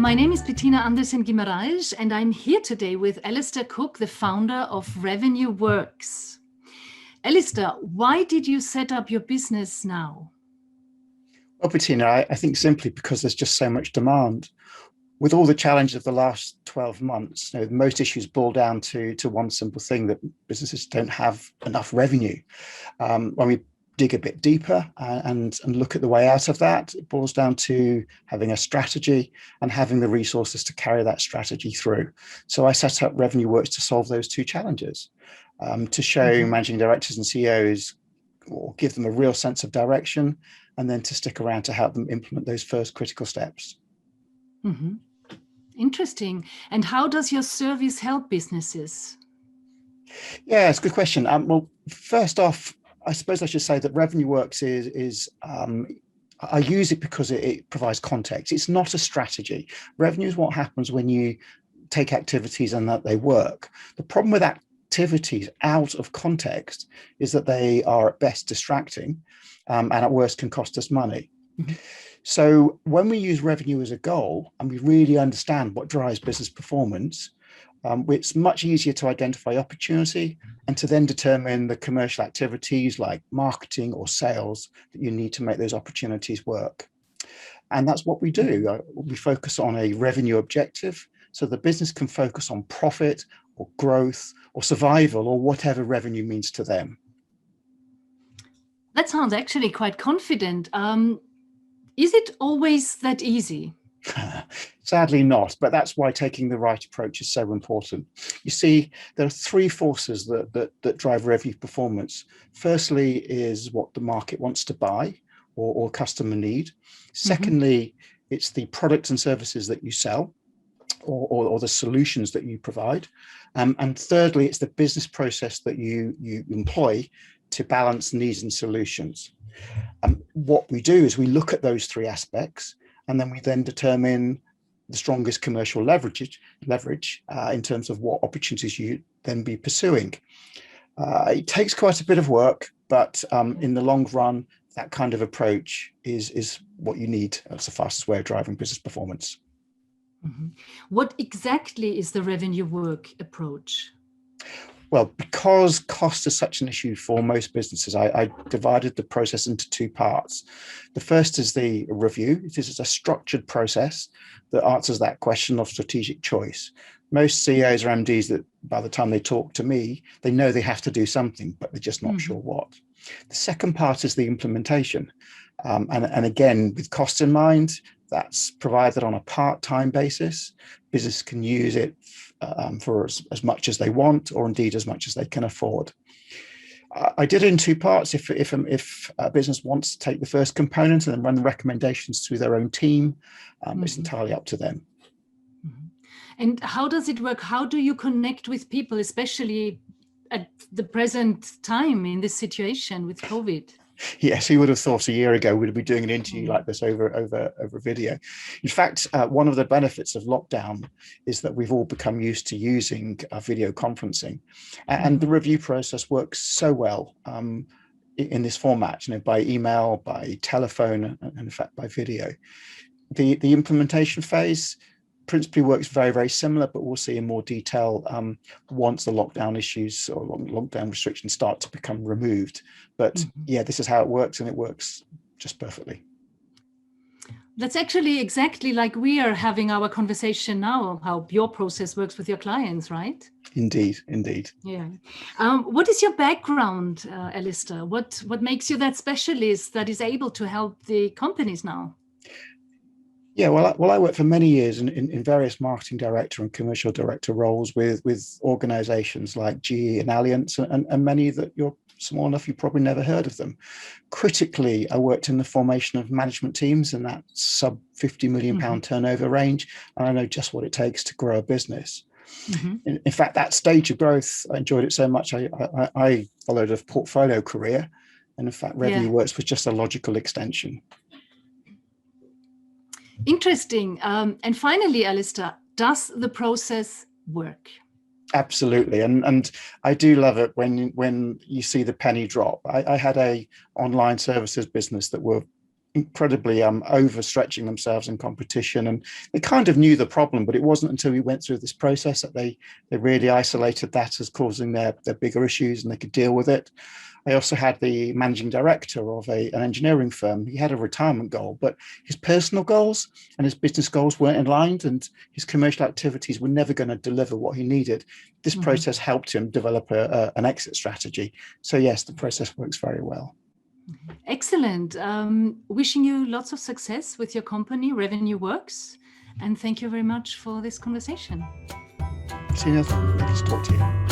My name is Bettina Andresen Guimarães, and I'm here today with Alastair Cook, the founder of Revenue Works. Alastair, why did you set up your business now? Well, Bettina, I think simply because there's just so much demand. With all the challenges of the last 12 months, most issues boil down to one simple thing, that businesses don't have enough revenue. When we dig a bit deeper and look at the way out of that, it boils down to having a strategy and having the resources to carry that strategy through. So I set up Revenue Works to solve those two challenges, to show managing directors and CEOs, or give them a real sense of direction, and then to stick around to help them implement those first critical steps. Interesting. And how does your service help businesses? Yeah, it's a good question. Well, first off, I suppose I should say that Revenue Works I use it because it provides context. It's not a strategy. Revenue is what happens when you take activities and that they work. The problem with activities out of context is that they are at best distracting, and at worst can cost us money. So when we use revenue as a goal and we really understand what drives business performance, it's much easier to identify opportunity and to then determine the commercial activities like marketing or sales that you need to make those opportunities work. And that's what we do. We focus on a revenue objective so the business can focus on profit or growth or survival or whatever revenue means to them. That sounds actually quite confident. Is it always that easy? Sadly not, but that's why taking the right approach is so important. You see, there are three forces that drive revenue performance. Firstly is what the market wants to buy or customer need. Secondly, it's the products and services that you sell or the solutions that you provide. And thirdly, it's the business process that you employ to balance needs and solutions. What we do is we look at those three aspects, and then we then determine the strongest commercial leverage in terms of what opportunities you then be pursuing. It takes quite a bit of work, but in the long run, that kind of approach is what you need. That's the fastest way of driving business performance. What exactly is the Revenue Work approach? Well, because cost is such an issue for most businesses, I divided the process into two parts. The first is the review. This is a structured process that answers that question of strategic choice. Most CEOs or MDs, that by the time they talk to me, they know they have to do something, but they're just not sure what. The second part is the implementation. And again, with cost in mind, that's provided on a part-time basis. Business can use it for as much as they want, or indeed as much as they can afford. I did it in two parts. If a business wants to take the first component and then run the recommendations through their own team, it's entirely up to them. And how does it work? How do you connect with people, especially at the present time in this situation with COVID? Yes, who would have thought a year ago we'd be doing an interview like this over video? In fact, one of the benefits of lockdown is that we've all become used to using video conferencing, and the review process works so well in this format, by email, by telephone, and in fact by video. The implementation phase principally works very, very similar, but we'll see in more detail once the lockdown issues or lockdown restrictions start to become removed. But yeah, this is how it works, and it works just perfectly. That's actually exactly like we are having our conversation now, how your process works with your clients, right? Indeed, indeed. Yeah. What is your background, Alastair? What makes you that specialist that is able to help the companies now? Yeah, well, I worked for many years in various marketing director and commercial director roles with organizations like GE and Allianz, and many that you're small enough you probably never heard of them. Critically, I worked in the formation of management teams in that sub £50 million turnover range, and I know just what it takes to grow a business. In fact, that stage of growth, I enjoyed it so much, I followed a portfolio career, and in fact, Revenue Works was just a logical extension. Interesting. And finally, Alastair, does the process work? Absolutely, and I do love it when you see the penny drop. I had a online services business that were incredibly overstretching themselves in competition, and they kind of knew the problem, but it wasn't until we went through this process that they really isolated that as causing their bigger issues, and they could deal with it. I also had the managing director of an engineering firm. He had a retirement goal, but his personal goals and his business goals weren't in line, and his commercial activities were never going to deliver what he needed. This process helped him develop an exit strategy. So yes, the process works very well. Excellent. Wishing you lots of success with your company, Revenue Works. And thank you very much for this conversation. Bettina, nice to talk to you.